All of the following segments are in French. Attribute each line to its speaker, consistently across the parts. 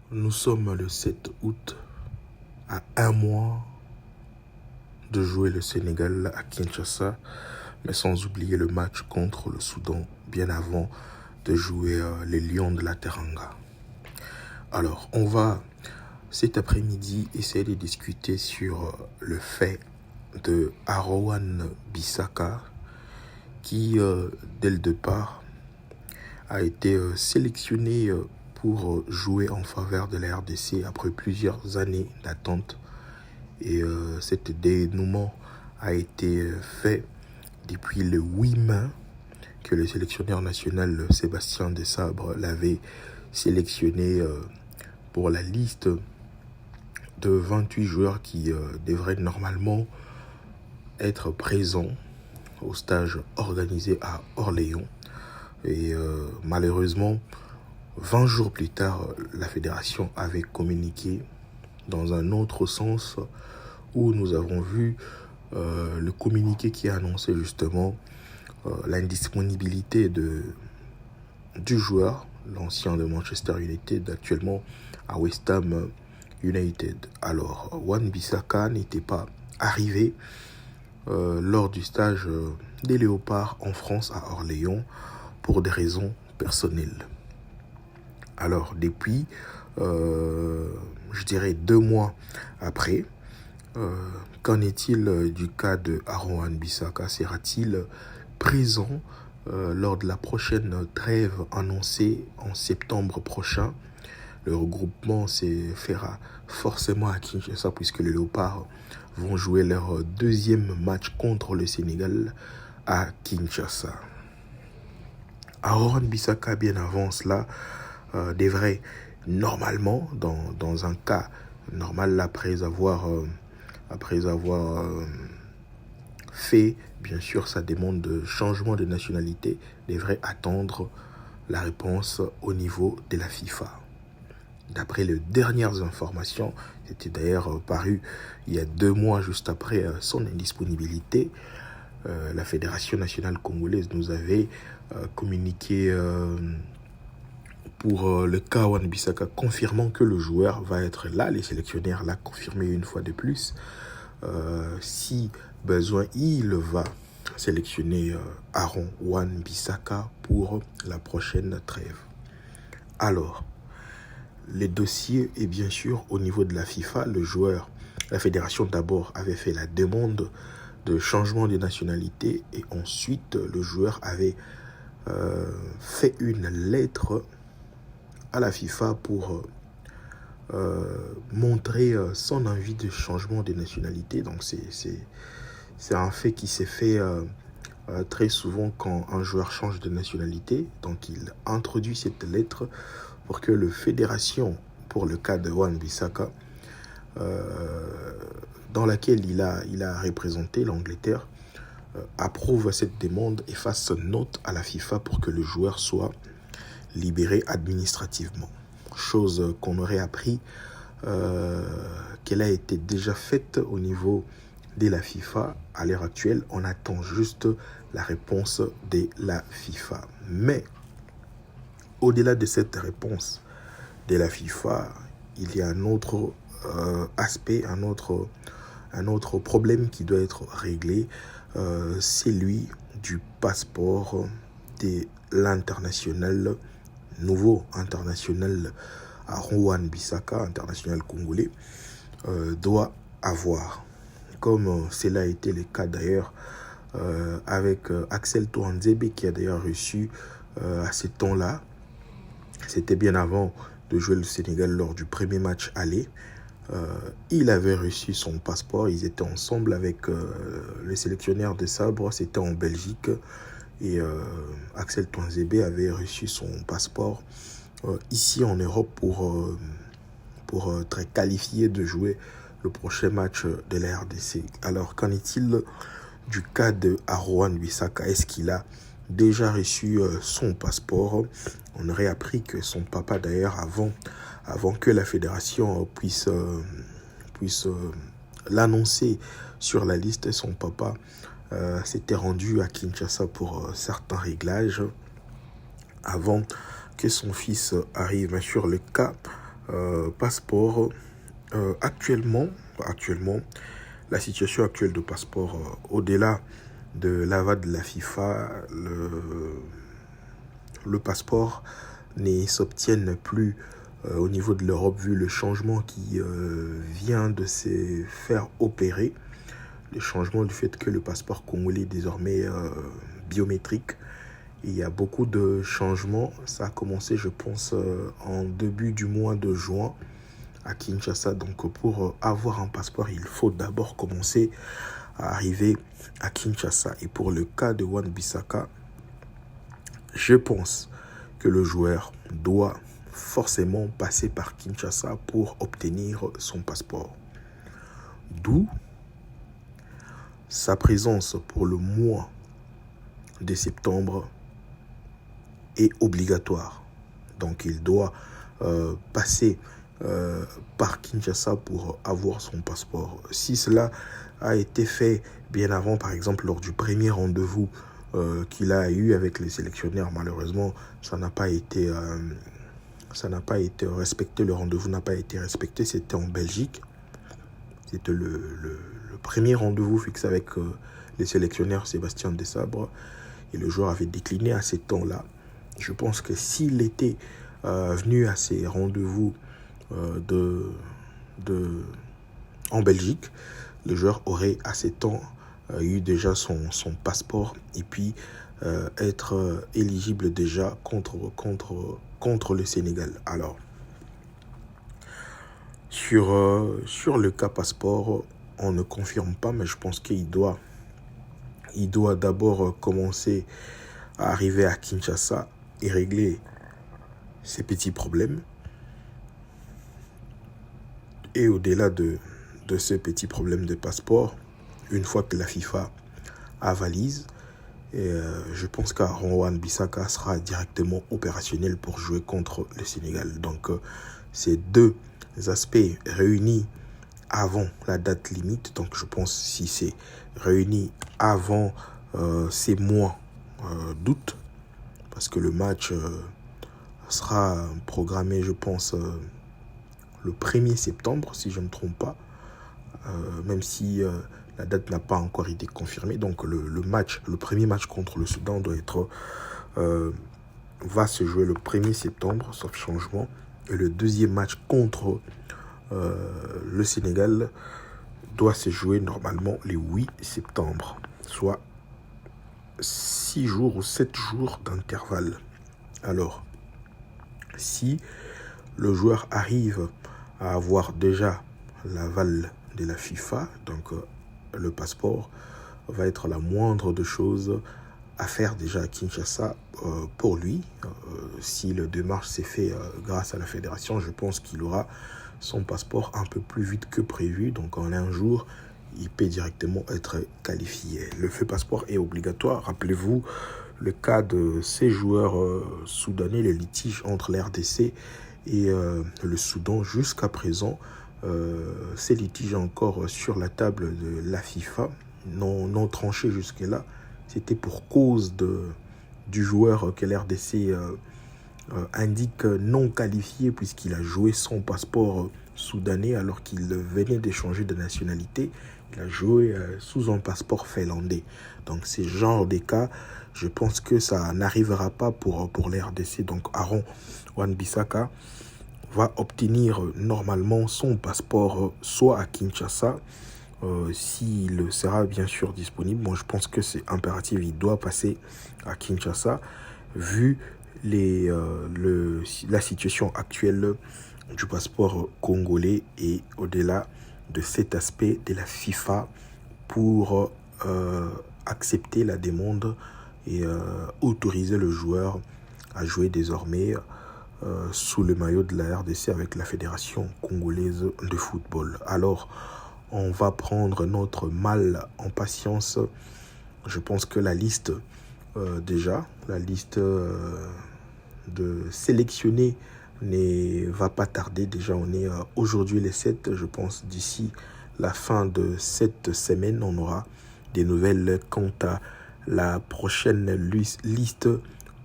Speaker 1: Nous sommes le 7 août, à un mois de jouer le Sénégal à Kinshasa, mais sans oublier le match contre le Soudan, bien avant de jouer les Lions de la Teranga. Alors, on va cet après-midi essayer de discuter sur le fait de Aaron Bissaka, qui, dès le départ, a été sélectionné pour jouer en faveur de la RDC après plusieurs années d'attente. Et cet dénouement a été fait depuis le 8 mai que le sélectionneur national Sébastien Desabre l'avait sélectionné pour la liste de 28 joueurs qui devraient normalement être présents au stage organisé à Orléans. Et malheureusement, 20 jours plus tard, la fédération avait communiqué dans un autre sens où nous avons vu le communiqué qui a annoncé justement l'indisponibilité du joueur, l'ancien de Manchester United, actuellement à West Ham United. Alors, Wan-Bissaka n'était pas arrivé lors du stage des Léopards en France à Orléans pour des raisons personnelles. Alors, depuis, je dirais 2 mois après, qu'en est-il du cas de Aaron Wan-Bissaka? Sera-t-il présent lors de la prochaine trêve annoncée en septembre prochain? Le regroupement se fera forcément à Kinshasa puisque les Léopards vont jouer leur deuxième match contre le Sénégal à Kinshasa. Aaron Bissaka, bien avant cela, devrait normalement, dans un cas normal, après avoir fait bien sûr sa demande de changement de nationalité, devrait attendre la réponse au niveau de la FIFA. D'après les dernières informations, c'était d'ailleurs paru il y a 2 mois juste après son indisponibilité, la Fédération nationale congolaise nous avait communiqué pour le cas Wan-Bissaka, confirmant que le joueur va être là. Les sélectionnaires l'ont confirmé une fois de plus. Si besoin, il va sélectionner Aaron Wan-Bissaka pour la prochaine trêve. Alors, les dossiers est bien sûr au niveau de la FIFA. Le joueur, la fédération d'abord avait fait la demande de changement de nationalité et ensuite le joueur avait fait une lettre à la FIFA pour montrer son envie de changement de nationalité. Donc c'est un fait qui s'est fait très souvent quand un joueur change de nationalité. Donc il introduit cette lettre pour que la fédération, pour le cas de Wan-Bissaka, dans laquelle il a représenté l'Angleterre, approuve cette demande et fasse note à la FIFA pour que le joueur soit libéré administrativement. Chose qu'on aurait appris qu'elle a été déjà faite au niveau de la FIFA. À l'heure actuelle, on attend juste la réponse de la FIFA. Mais au-delà de cette réponse de la FIFA, il y a un autre aspect, un autre problème qui doit être réglé. C'est celui du passeport de l'international, nouveau international Aaron Wan-Bissaka, international congolais, doit avoir. Comme cela a été le cas d'ailleurs avec Axel Touanzebe, qui a d'ailleurs reçu à ce temps-là, c'était bien avant de jouer le Sénégal lors du premier match aller. Il avait reçu son passeport, ils étaient ensemble avec le sélectionneur de Sabre, c'était en Belgique. Et Axel Touanzebe avait reçu son passeport ici en Europe pour être qualifié de jouer le prochain match de la RDC. Alors, qu'en est-il du cas de Aaron Wan-Bissaka? Est-ce qu'il a déjà reçu son passeport? On aurait appris que son papa, d'ailleurs, avant que la fédération puisse l'annoncer sur la liste, son papa s'était rendu à Kinshasa pour certains réglages avant que son fils arrive. Sur le cas Passeport, actuellement, la situation actuelle de Passeport, au-delà de l'aval de la FIFA, le passeport ne s'obtienne plus au niveau de l'Europe vu le changement qui vient de se faire opérer, le changement du fait que le passeport congolais est désormais biométrique. Il y a beaucoup de changements. Ça a commencé, je pense, en début du mois de juin à Kinshasa. Donc, pour avoir un passeport, il faut d'abord commencer à arriver à Kinshasa. Et pour le cas de Wan-Bissaka, je pense que le joueur doit forcément passer par Kinshasa pour obtenir son passeport. D'où sa présence pour le mois de septembre est obligatoire. Donc il doit passer par Kinshasa pour avoir son passeport. Si cela a été fait bien avant, par exemple lors du premier rendez-vous qu'il a eu avec les sélectionneurs, malheureusement ça n'a pas été respecté, le rendez-vous n'a pas été respecté. C'était en Belgique. C'était le premier rendez-vous fixé avec les sélectionneurs Sébastien Desabre, et le joueur avait décliné à ces temps-là. Je pense que s'il était venu à ces rendez-vous en Belgique, le joueur aurait à ces temps eu déjà son passeport et puis être éligible déjà contre le Sénégal. Alors, sur le cas passeport, on ne confirme pas, mais je pense qu'il doit d'abord commencer à arriver à Kinshasa et régler ces petits problèmes. Et au-delà de ce petit problème de passeport, une fois que la FIFA avalise, je pense qu'Aaron Wan-Bissaka sera directement opérationnel pour jouer contre le Sénégal. Donc, ces deux aspects réunis avant la date limite, donc je pense si c'est réuni avant ces mois d'août, parce que le match sera programmé, je pense, le 1er septembre, si je ne me trompe pas, même si la date n'a pas encore été confirmée. Donc le premier match contre le Soudan va se jouer le 1er septembre, sauf changement. Et le deuxième match contre le Sénégal doit se jouer normalement le 8 septembre, soit 6 jours ou 7 jours d'intervalle. Alors, si le joueur arrive à avoir déjà l'aval de la FIFA, donc le passeport va être la moindre des choses à faire déjà à Kinshasa pour lui. Si le démarche s'est fait grâce à la fédération, je pense qu'il aura son passeport un peu plus vite que prévu. Donc en un jour, il peut directement être qualifié. Le feu passeport est obligatoire. Rappelez-vous le cas de ces joueurs soudanais, le litige entre l'RDC et le Soudan. Jusqu'à présent, ces litiges encore sur la table de la FIFA, non tranchés jusque-là. C'était pour cause du joueur que l'RDC indique non qualifié puisqu'il a joué son passeport soudanais alors qu'il venait d'échanger de nationalité. Il a joué sous un passeport finlandais. Donc ces genres de cas, je pense que ça n'arrivera pas pour l'RDC. Donc Aaron Wan-Bissaka va obtenir normalement son passeport soit à Kinshasa, s'il sera bien sûr disponible. Moi je pense que c'est impératif, il doit passer à Kinshasa vu la situation actuelle du passeport congolais et au-delà de cet aspect de la FIFA pour accepter la demande et autoriser le joueur à jouer désormais sous le maillot de la RDC avec la Fédération congolaise de football. Alors, on va prendre notre mal en patience. Je pense que la liste de sélectionnés ne va pas tarder. Déjà, on est aujourd'hui les 7. Je pense d'ici la fin de cette semaine, on aura des nouvelles quant à la prochaine liste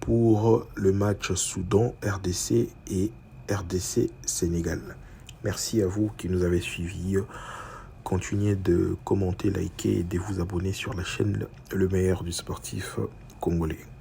Speaker 1: pour le match Soudan-RDC et RDC Sénégal. Merci à vous qui nous avez suivis. Continuez de commenter, liker et de vous abonner sur la chaîne Le Meilleur du sportif congolais.